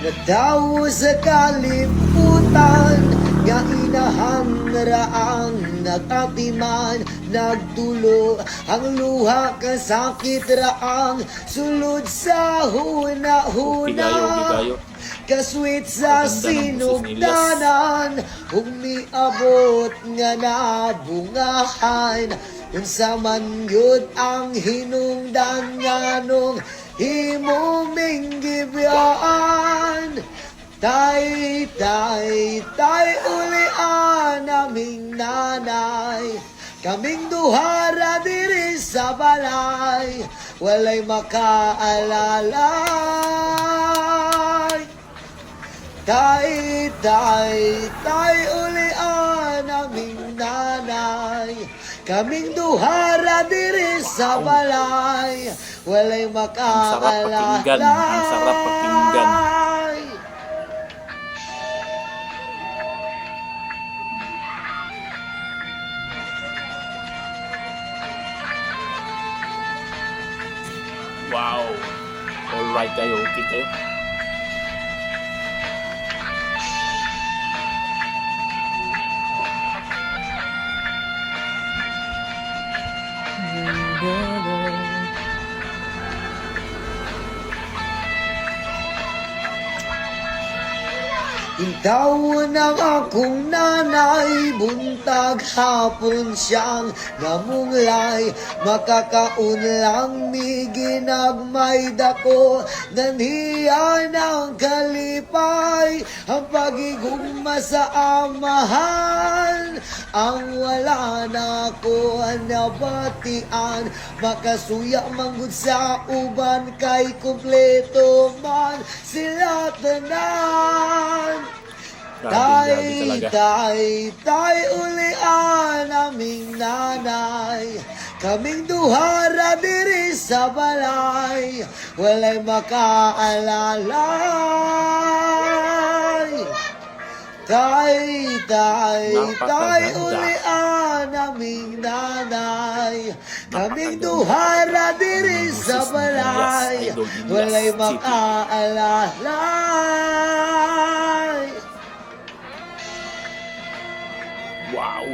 Nadaw sa kalibutan, nga inahanraang nagatiman, nagtulo ang luha kasakit raang sulod sa huna-huna. Kaswit sa sinugdanan, umiabot nga nabungahan. Kung sa man yun ang hinungdan nga nung himuming gibyaan. Tay ulian naming nanay, kaming duhara diri sa balay, walay makaalalay. Tay ulian naming nanay, kaming duhara diri sa balay, walay makaalalay. Ang sarap pakinggan. Wow! Alright kayo, okay kayo. Intaw ng akong nanay, buntag hapon siyang namunglay. Makakaon lang mi ginagmay dako, naniya ng kalipay. Ang pagigugma sa amahan, ang wala na ko nabatian. Makasuya manggod sa uban, kay kumpleto man sila tanan. Tay ulian naming nanay, kaming duhara diri sa balay, walay makaalalay. Tay ulian naming nanay, kaming duhara diri sa balay, walay makaalalay. Wow!